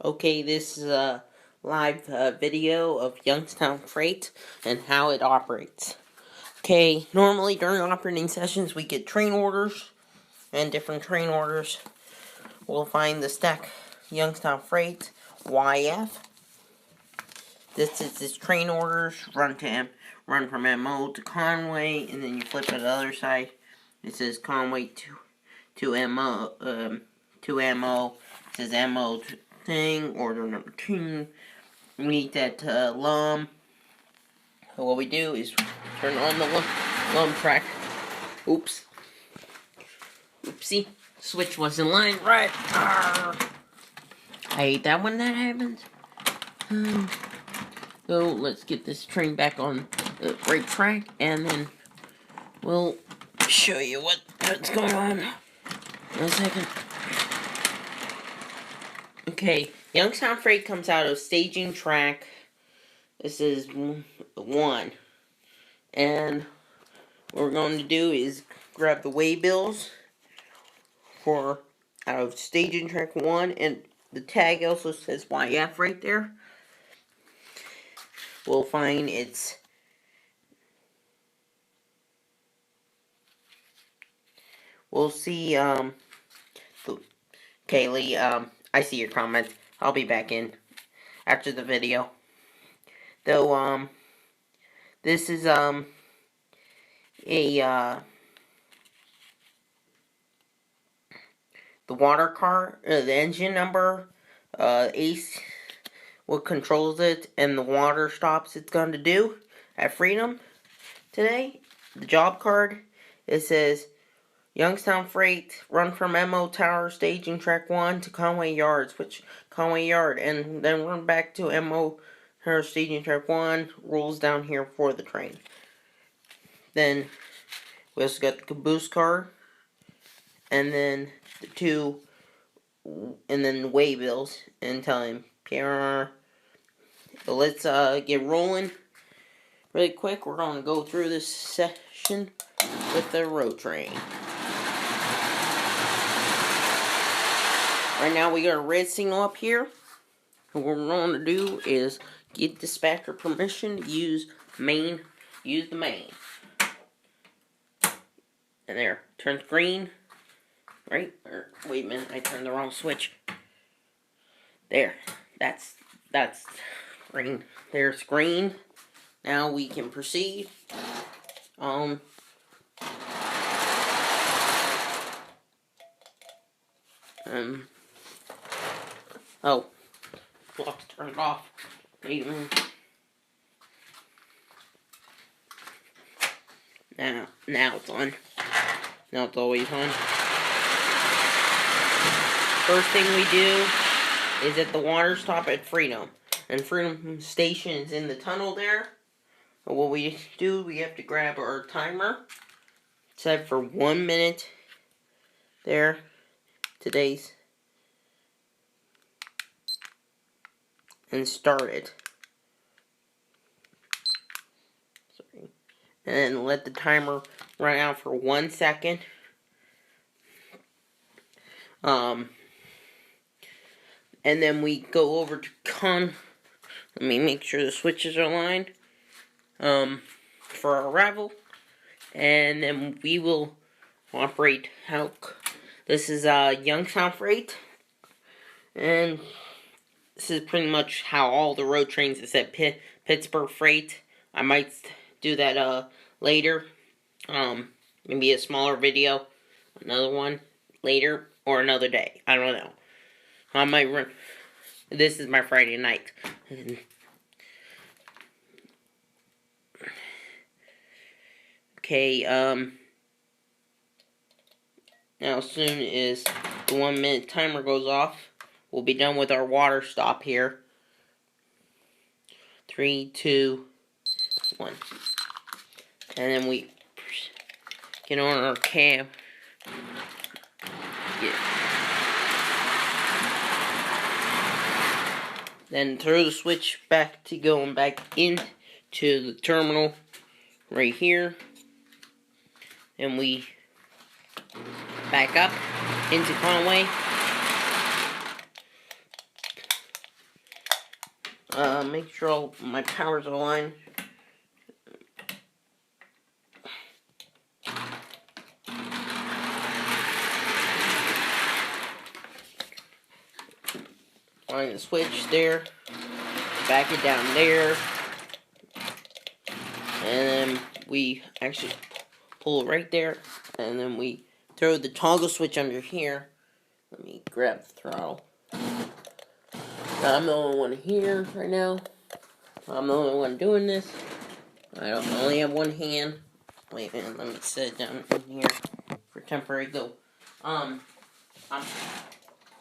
Okay, this is a live video of Youngstown Freight and how it operates. Okay, normally during operating sessions we get train orders, and different train orders. We'll find the stack Youngstown Freight YF. This is its train orders, run from Emoze to Conway, and then you flip it to the other side. It says Conway to MO. It says MO thing, order number 2. We need that lum. So what we do is turn on the lum track. Oops. Oopsie. Switch wasn't line right. Arr. I hate that when that happens. So let's get this train back on the right track, and then we'll show you what's going on in a second. Okay, Youngstown Freight comes out of staging track. This is 1. And what we're going to do is grab the waybills for out of staging track 1, and the tag also says YF right there. We'll find its we'll see Kaylee, I see your comment. I'll be back in after the video. Though this is the water car, the engine number, ACE, what controls it, and the water stops it's going to do at Freedom today. The job card, it says Youngstown Freight, run from MO Tower, staging track 1 to Conway Yard, switch Conway Yard, and then run back to MO Tower, staging track 1, rolls down here for the train. Then we also got the caboose car, and then the 2, and then the waybills, and tell him, PR. So let's get rolling really quick. We're going to go through this session with the road train. Right now we got a red signal up here. And what we're going to do is get dispatcher permission to use the main. And there, turns green. Right? Or, wait a minute, I turned the wrong switch. There, that's green. There's green. Now we can proceed. Oh, clock's turned off. Wait a minute. Now it's on. Now it's always on. First thing we do is at the water stop at Freedom. And Freedom Station is in the tunnel there. And what we do, we have to grab our timer. Set for 1 minute. There. Today's. And start it. Sorry. And then let the timer run out for 1 second. And then we go over to let me make sure the switches are aligned. For our arrival. And then we will operate how. This is Youngstown Freight. And this is pretty much how all the road trains except Pittsburgh Freight. I might do that later. Maybe a smaller video. Another one later. Or another day. I don't know. I might run. This is my Friday night. Okay, now as soon as the 1 minute timer goes off, we'll be done with our water stop here. 3, 2, 1. And then we get on our cab. Then throw the switch back to going back into the terminal right here. And we back up into Conway. Make sure all my power's aligned. Line the switch there. Back it down there. And then we actually pull it right there. And then we throw the toggle switch under here. Let me grab the throttle. I'm the only one here right now. I'm the only one doing this. I only have one hand. Wait a minute, let me set it down in here for temporary go. I'm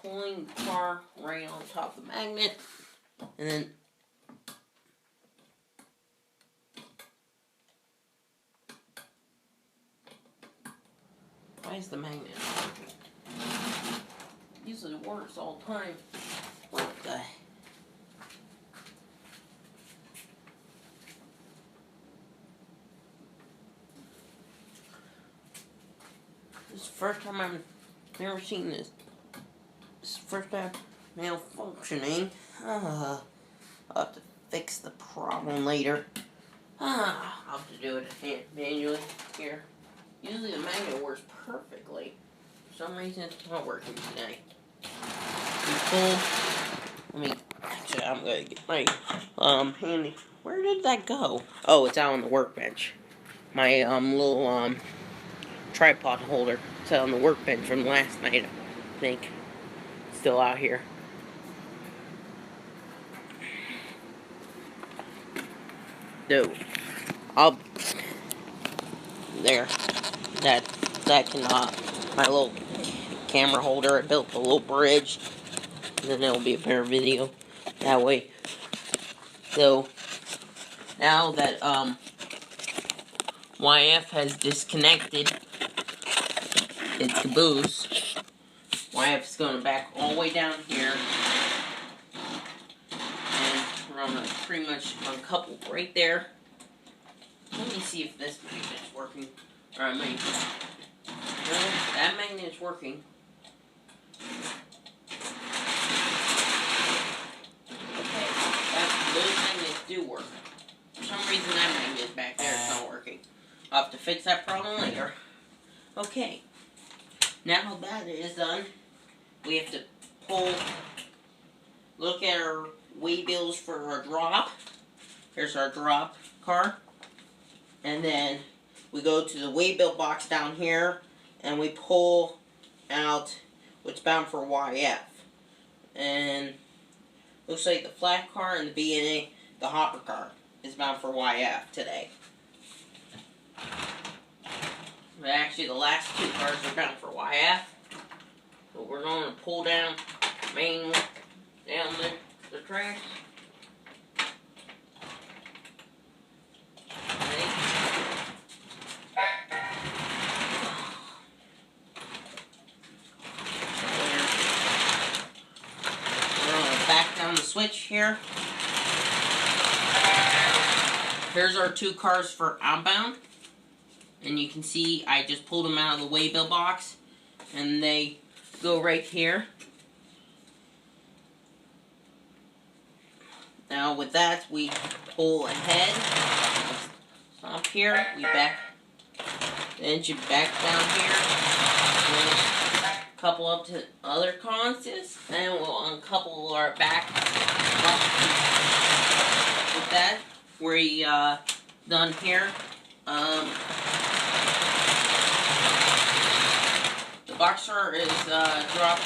pulling the car right on top of the magnet, and then why is the magnet working? Usually it works all the time. What the? This is the first time I've never seen this. This is the first time malfunctioning. I'll have to fix the problem later. I'll have to do it manually here. Usually the magnet works perfectly. For some reason it's not working today. Actually, I'm gonna get my handy. Where did that go? Oh, it's out on the workbench. My little tripod holder. It's out on the workbench from last night, I think. Still out here. No. There. That cannot. My little camera holder. I built a little bridge. And then it'll be a better video that way. So now that YF has disconnected its caboose, YF's going back all the way down here and we're gonna pretty much uncouple right there. Let me see if this magnet's working. Alright, that magnet is working. Those magnets do work. For some reason that magnet is back there, it's not working. I'll have to fix that problem later. Okay. Now that is done, we have to look at our way bills for our drop. Here's our drop car. And then we go to the way bill box down here and we pull out what's bound for YF. And looks like the flat car and the B&A, the hopper car, is bound for YF today. But actually, the last two cars are bound for YF. So we're going to pull down manually down the tracks. Down the switch here. Here's our two cars for outbound. And you can see I just pulled them out of the waybill box. And they go right here. Now with that, we pull ahead. Stop here. We back the engine back down here. Couple up to other constants, and we'll uncouple our back. With that, we're done here. The boxer is dropped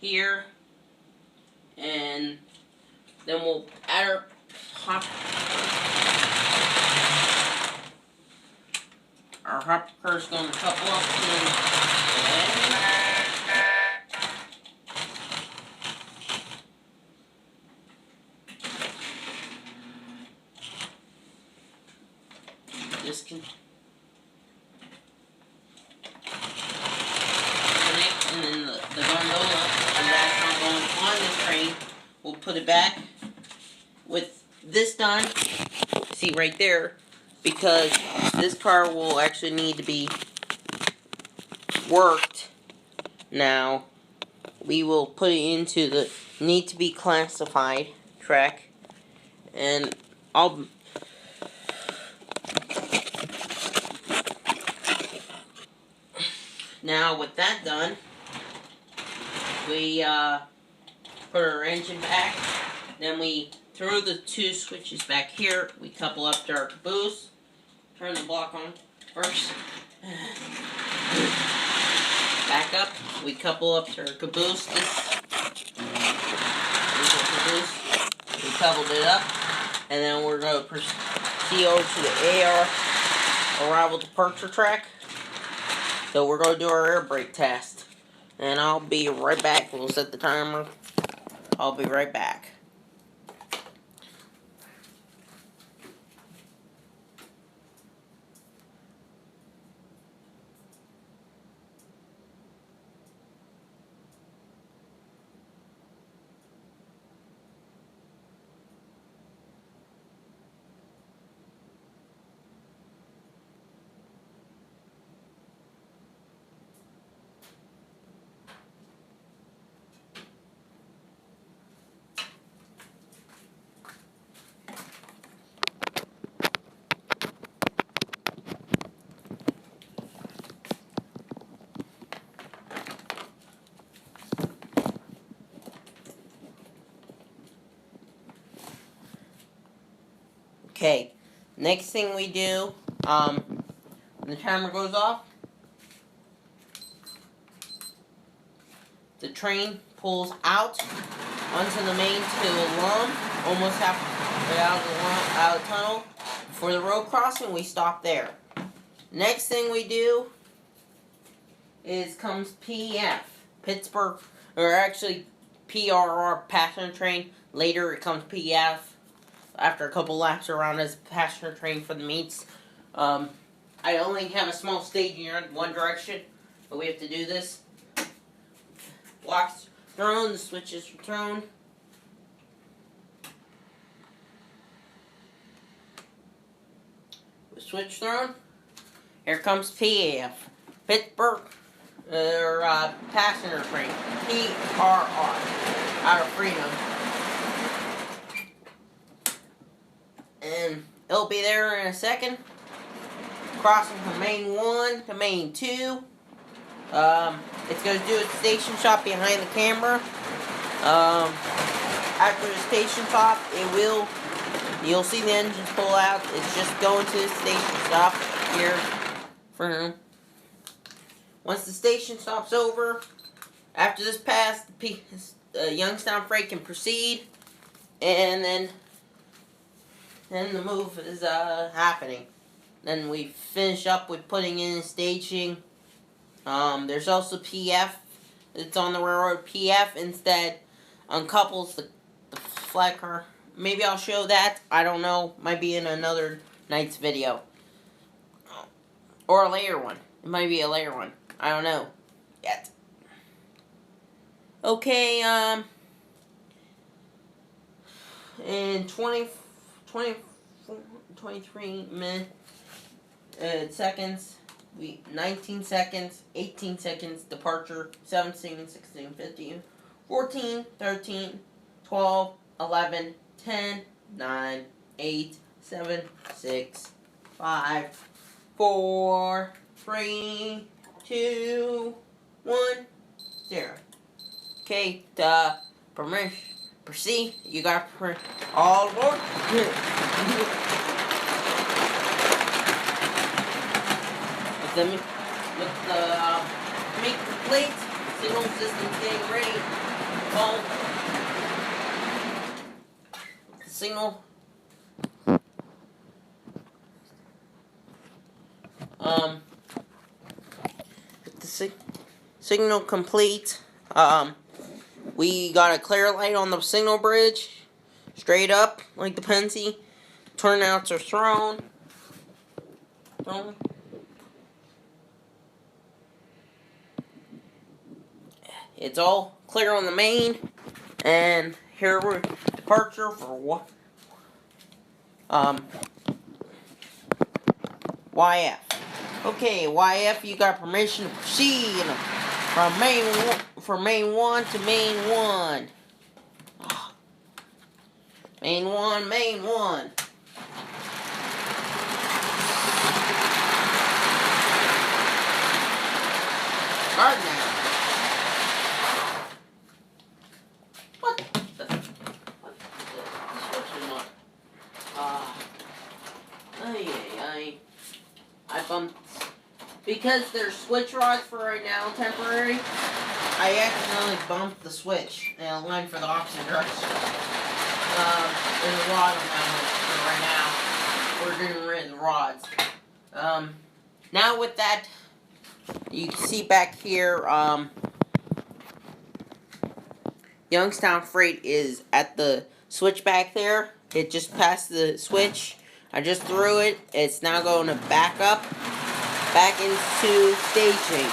here, and then we'll add our hopper car is going to couple up to the end. And then the gondola, and that's not going on this train. We'll put it back. With this done, see right there, because this car will actually need to be worked. Now, we will put it into the need to be classified track, And now with that done, we put our engine back. Then we throw the two switches back here. We couple up to our caboose. Turn the block on first. Back up. We couple up to our caboose. This is our caboose. We coupled it up. And then we're going to proceed over to the AR arrival departure track. So we're going to do our air brake test. And I'll be right back. We'll set the timer. I'll be right back. Okay, next thing we do, when the timer goes off, the train pulls out onto the main to Alum, almost halfway out of the tunnel. For the road crossing, we stop there. Next thing we do comes PF, Pittsburgh, or actually PRR, passenger train. Later it comes PF. After a couple laps around as passenger train for the meets. I only have a small stage in one direction, but we have to do this. Blocks thrown, the switches are thrown. Switch thrown. Here comes PF, Pittsburgh, passenger train, PRR, out of Freedom. And it'll be there in a second. Crossing from main 1 to main 2. It's going to do its station stop behind the camera. After the station stop, you'll see the engines pull out. It's just going to the station stop here for him. Once the station stop's over, after this pass, the Youngstown Freight can proceed, and then the move is happening. Then we finish up with putting in staging. There's also PF. It's on the railroad. PF instead uncouples the flat car. Maybe I'll show that. I don't know. Might be in another night's video. Or a later one. It might be a later one. I don't know yet. Okay, in 23 minutes, seconds, 19 seconds, 18 seconds, departure, 17, 16, 15, 14, 13, 12, 11, 10, 9, 8, 7, 6, 5, 4, 3, 2, 1, 0. Okay, proceed. You got all aboard. With the make complete, signal system's getting ready. All signal. With the signal complete. We got a clear light on the signal bridge, straight up like the Pensy. Turnouts are thrown. It's all clear on the main, and here we're departure for what? YF. Okay, YF, you got permission to proceed from main 1 to main 1. Main one, main one. Start now. What the? What the switch is not? I bumped. Because there's switch rods for right now, temporary, I accidentally bumped the switch and a line for the oxygen drugs. There's a rod around it for right now. We're getting rid of the rods. Now with that, you can see back here, Youngstown Freight is at the switch back there. It just passed the switch. I just threw it. It's now going to back up, back into staging.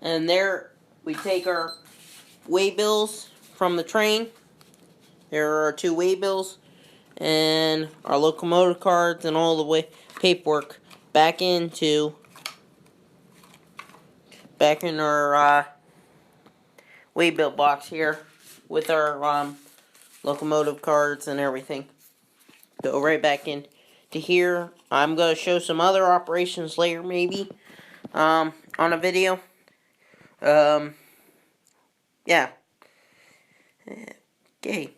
And there we take our waybills from the train. There are 2 waybills and our locomotive cards and all the paperwork back in our waybill box here with our locomotive cards and everything. Go right back in to here. I'm going to show some other operations later, maybe, on a video. Yeah. Okay.